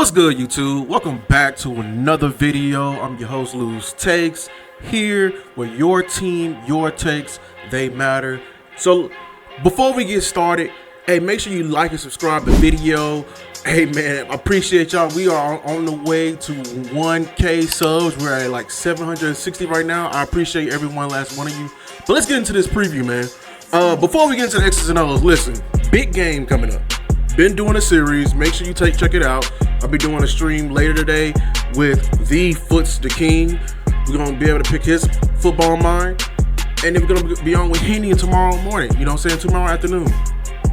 What's good, YouTube? Welcome back to another video. I'm your host, Lou's Takes, here where your team, your takes, they matter. So before we get started, hey, make sure you like and subscribe the video. Hey man, I appreciate y'all. We are on the way to 1K subs. We're at like 760 right now. I appreciate every one last one of you. But let's get into this preview, man. Before we get into the X's and O's, listen, big game coming up. Been doing a series. Make sure you check it out. I'll be doing a stream later today with the Foots the King. We're gonna be able to pick his football mind, and then we're gonna be on with Henny tomorrow morning. You know what I'm saying? Tomorrow afternoon.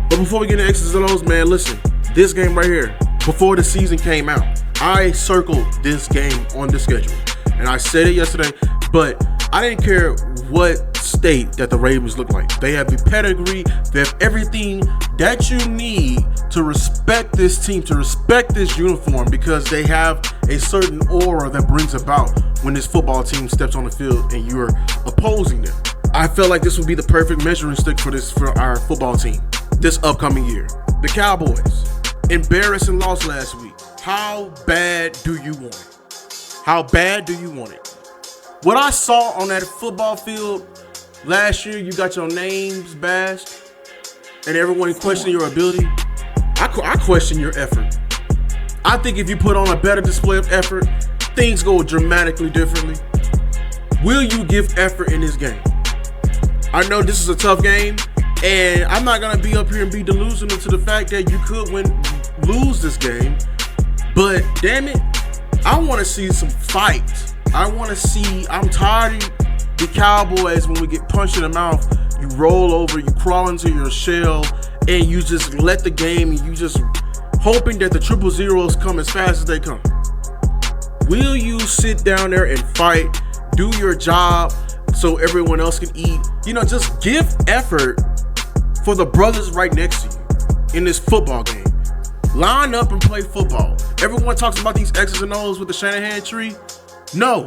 But before we get into X's and O's, man, listen. This game right here, before the season came out, I circled this game on the schedule, and I said it yesterday. But I didn't care what state that the Ravens look like. They have the pedigree. They have everything that you need to respect this team, to respect this uniform, because they have a certain aura that brings about when this football team steps on the field and you're opposing them. I felt like this would be the perfect measuring stick for our football team this upcoming year. The Cowboys, embarrassing loss last week. How bad do you want it? How bad do you want it? What I saw on that football field last year, you got your names bashed and everyone questioning your ability. I question your effort. I think if you put on a better display of effort, things go dramatically differently. Will you give effort in this game? I know this is a tough game, and I'm not going to be up here and be delusional to the fact that you could lose this game. But damn it, I want to see some fight. I'm tired of the Cowboys when we get punched in the mouth. You roll over, you crawl into your shell, and you just let the game, and you just hoping that the 000s come as fast as they come. Will you sit down there and fight, do your job so everyone else can eat? You know, just give effort for the brothers right next to you in this football game. Line up and play football. Everyone talks about these X's and O's with the Shanahan tree. No,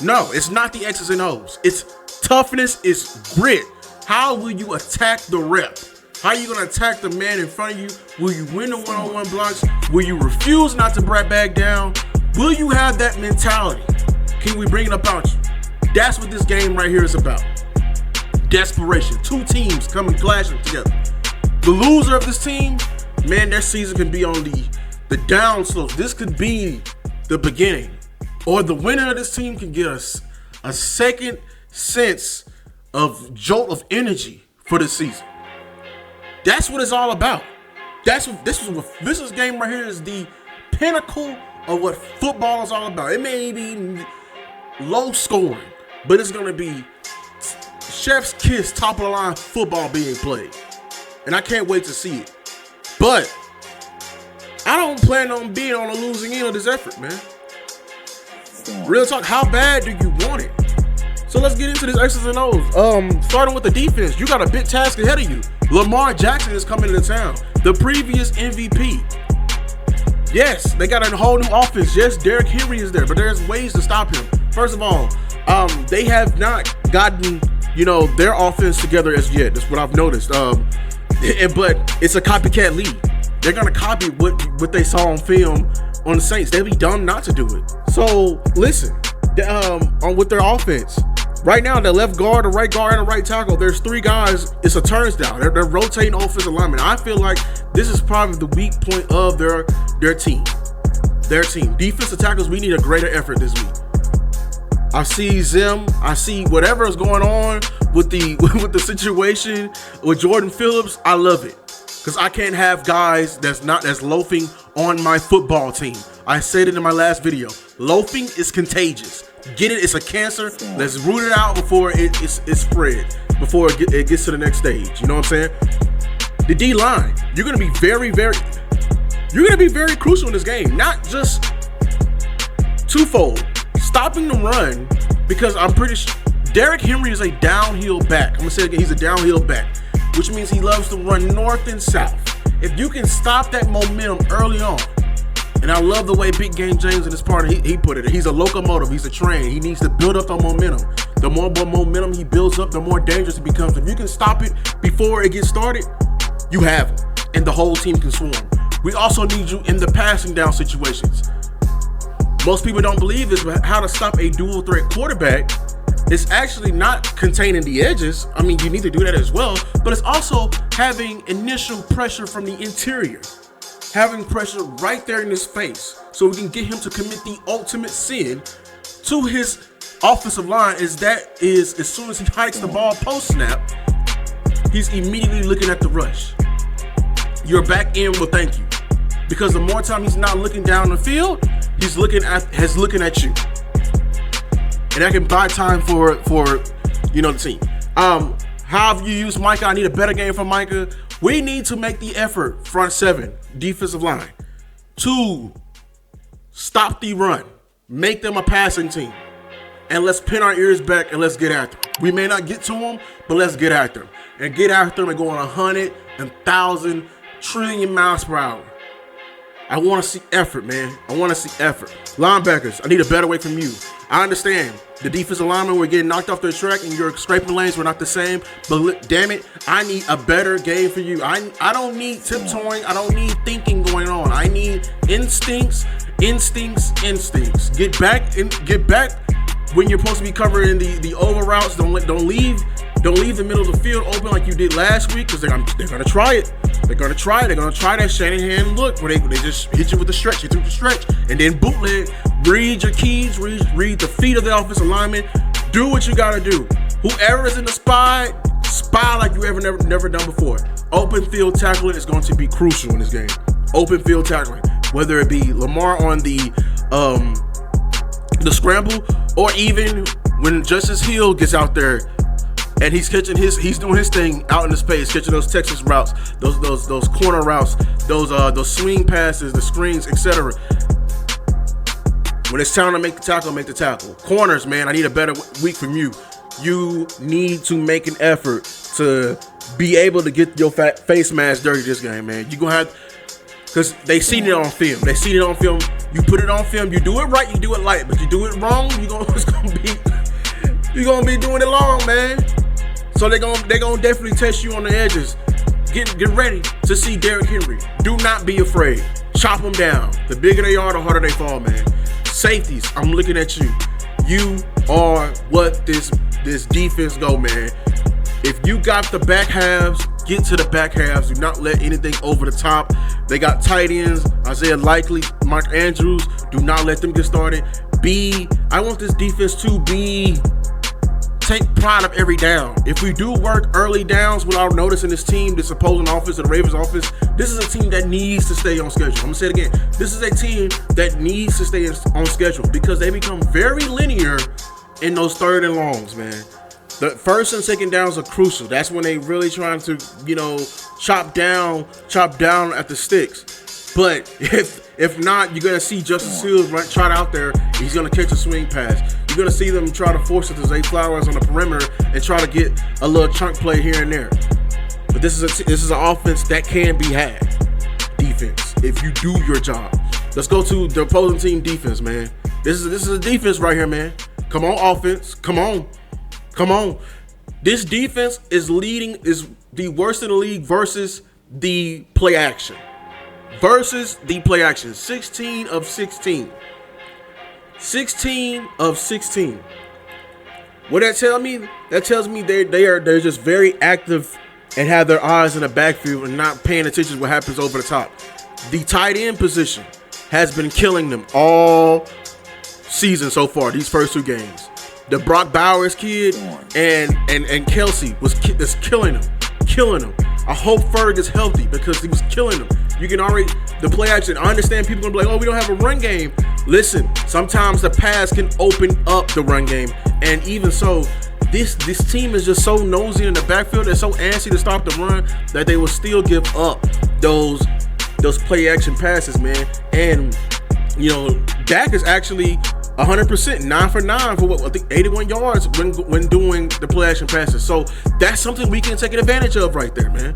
it's not the X's and O's. It's toughness, it's grit. How will you attack the rep? How are you going to attack the man in front of you? Will you win the one-on-one blocks? Will you refuse not to back down? Will you have that mentality? Can we bring it about you? That's what this game right here is about. Desperation. Two teams coming clashing together. The loser of this team, man, their season can be on the down slope. This could be the beginning. Or the winner of this team can get us a second sense of jolt of energy for this season. That's what it's all about. This game right here is the pinnacle of what football is all about. It may be low scoring, but it's going to be chef's kiss, top of the line football being played. And I can't wait to see it. But I don't plan on being on the losing end of this effort, man. Real talk, how bad do you want it? So let's get into this X's and O's. Starting with the defense, you got a big task ahead of you. Lamar Jackson is coming into town, the previous MVP. Yes, they got a whole new offense. Yes, Derrick Henry is there, but there's ways to stop him. First of all, they have not gotten, their offense together as yet. That's what I've noticed. But it's a copycat league. They're gonna copy what they saw on film on the Saints. They'd be dumb not to do it. So listen, with their offense, right now the left guard, the right guard, and the right tackle, there's three guys. It's a turnstile. They're rotating offensive linemen. I feel like this is probably the weak point of their team. Their team. Defensive tackles, we need a greater effort this week. I see Zim. I see whatever is going on with the situation with Jordan Phillips. I love it. Because I can't have guys that's loafing on my football team. I said it in my last video. Loafing is contagious. Get it? It's a cancer. Let's root it out before it's spread. Before it gets to the next stage. You know what I'm saying? The D-line. You're going to be very crucial in this game. Not just twofold. Stopping the run, because I'm pretty sure Derrick Henry is a downhill back. I'm going to say it again. He's a downhill back, which means he loves to run north and south. If you can stop that momentum early on, and I love the way Big Game James in this part, he put it, he's a locomotive, he's a train. He needs to build up the momentum. The more momentum he builds up, the more dangerous it becomes. If you can stop it before it gets started, you have him, and the whole team can swarm. We also need you in the passing down situations. Most people don't believe this, but how to stop a dual threat quarterback is actually not containing the edges. I mean, you need to do that as well, but it's also having initial pressure from the interior. Having pressure right there in his face so we can get him to commit the ultimate sin to his offensive line is as soon as he hikes the ball post snap, he's immediately looking at the rush. Your back end will thank you. Because the more time he's not looking down the field, he's looking at you. And that can buy time for the team. How have you used Micah? I need a better game from Micah. We need to make the effort, front seven, defensive line, to stop the run, make them a passing team, and let's pin our ears back and let's get after them. We may not get to them, but let's get after them. And get after them and go on 100 and 1,000 trillion miles per hour. I want to see effort, man. I want to see effort. Linebackers, I need a better way from you. I understand the defensive linemen were getting knocked off their track and your scraping lanes were not the same, but damn it, I need a better game for you. I don't need tiptoeing. I don't need thinking going on. I need instincts. Get back when you're supposed to be covering the over routes. Don't leave the middle of the field open like you did last week, because they're gonna try it. They're gonna try that Shanahan look where they just hit you with the stretch, hit you with the stretch, and then bootleg. Read your keys, read the feet of the offensive lineman. Do what you gotta do. Whoever is in the spy like you never done before. Open field tackling is going to be crucial in this game. Open field tackling, whether it be Lamar on the scramble, or even when Justice Hill gets out there and he's doing his thing out in the space, catching those Texas routes, those corner routes, those swing passes, the screens, etc. When it's time to make the tackle. Corners, man, I need a better week from you. You need to make an effort to be able to get your face mask dirty this game, man. You're going to have, because they seen it on film. You put it on film. You do it right, you do it light. But you do it wrong, you're gonna be doing it long, man. So they're gonna definitely test you on the edges. Get ready to see Derrick Henry. Do not be afraid. Chop them down. The bigger they are, the harder they fall, man. Safeties, I'm looking at you. You are what this defense go, man. If you got the back halves, get to the back halves. Do not let anything over the top. They got tight ends, Isaiah Likely, Mark Andrews. Do not let them get started. I want this defense to take pride of every down. If we do work early downs without noticing this team, this opposing offense, or the Ravens offense, this is a team that needs to stay on schedule. I'm going to say it again. This is a team that needs to stay on schedule because they become very linear in those third and longs, man. The first and second downs are crucial. That's when they really trying to, chop down at the sticks. But if not, you're gonna see Justice Hill trot out there. He's gonna catch a swing pass. You're gonna see them try to force it to Zay Flowers on the perimeter and try to get a little chunk play here and there. But this is an offense that can be had. Defense, if you do your job. Let's go to the opposing team defense, man. This is a defense right here, man. Come on, offense. Come on. This defense is the worst in the league versus the play action. 16 of 16. 16 of 16. What that tell me? That tells me they're just very active and have their eyes in the backfield and not paying attention to what happens over the top. The tight end position has been killing them all season so far, these first two games. The Brock Bowers kid and Kelsey is killing him. I hope Ferg is healthy because he was killing him. You can already, the play action, I understand people are going to be like, oh, we don't have a run game. Listen, sometimes the pass can open up the run game. And even so, this team is just so nosy in the backfield. They're so antsy to stop the run that they will still give up those play action passes, man. And, Dak is actually 100%, 9 for 9 for what I think 81 yards when doing the play action passes. So that's something we can take advantage of right there, man.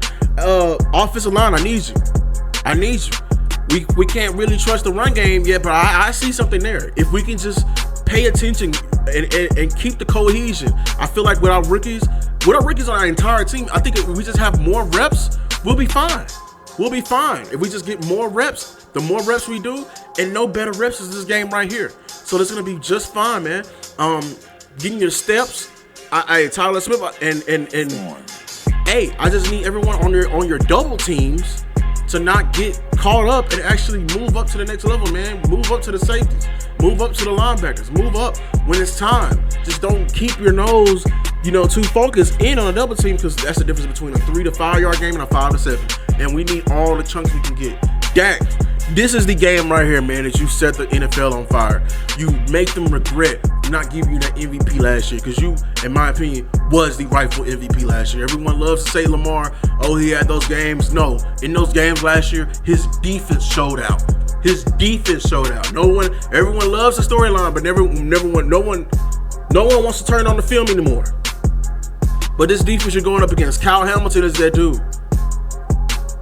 Offensive line, I need you. We can't really trust the run game yet, but I see something there. If we can just pay attention and keep the cohesion, I feel like with our rookies on our entire team, I think if we just have more reps, we'll be fine. We'll be fine if we just get more reps. The more reps we do, and no better reps is this game right here. So it's gonna be just fine, man. Getting your steps. Tyler Smith and hey, I just need everyone on your double teams to not get caught up and actually move up to the next level, man. Move up to the safeties. Move up to the linebackers. Move up when it's time. Just don't keep your nose, too focused in on a double team, because that's the difference between a 3 to 5 yard game and a 5 to 7. And we need all the chunks we can get. Dak, this is the game right here, man, that you set the NFL on fire. You make them regret not giving you that MVP last year, because you, in my opinion, was the rightful MVP last year. Everyone loves to say Lamar, oh, he had those games. No, in those games last year, his defense showed out. His defense showed out. Everyone loves the storyline, but no one wants to turn on the film anymore. But this defense you're going up against, Kyle Hamilton is that dude.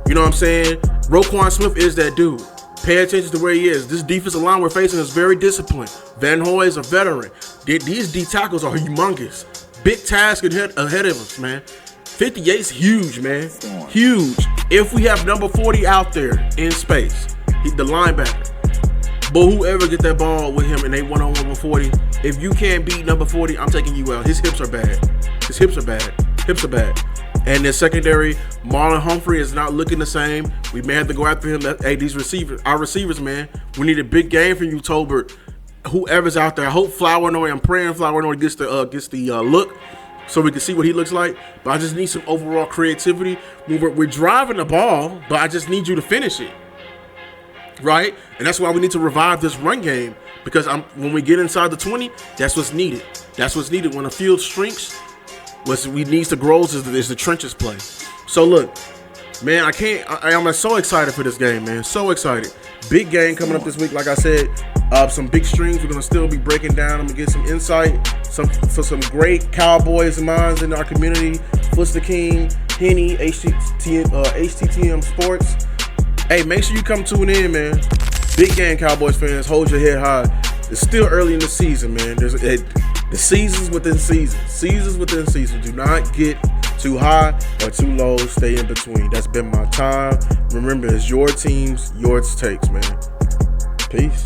You know what I'm saying? Roquan Smith is that dude. Pay attention to where he is. This defensive line we're facing is very disciplined. Van Hoy is a veteran. These D tackles are humongous. Big task ahead of us, man. 58's huge, man. Huge. If we have number 40 out there in space, the linebacker. But whoever get that ball with him and they one-on-one with 40, if you can't beat number 40, I'm taking you out. His hips are bad. Hips are bad. And the secondary, Marlon Humphrey is not looking the same. We may have to go after him. These receivers, our receivers, man. We need a big game from you, Tolbert. Whoever's out there. I hope I'm praying Flower gets the look, so we can see what he looks like. But I just need some overall creativity. We're driving the ball, but I just need you to finish it. Right? And that's why we need to revive this run game, because when we get inside the 20, that's what's needed. That's what's needed. When the field shrinks, what we need to grow is the trenches play. So look, man, I'm so excited for this game, man. So excited. Big game coming up this week. Like I said, some big streams we're gonna still be breaking down. I'm gonna get some insight for some great Cowboys minds in our community. Foots the King, Henny, HTTM Sports. Hey, make sure you come tune in, man. Big game, Cowboys fans. Hold your head high. It's still early in the season, man. The seasons within seasons. Seasons within seasons. Do not get too high or too low. Stay in between. That's been my time. Remember, it's your teams, your takes, man. Peace.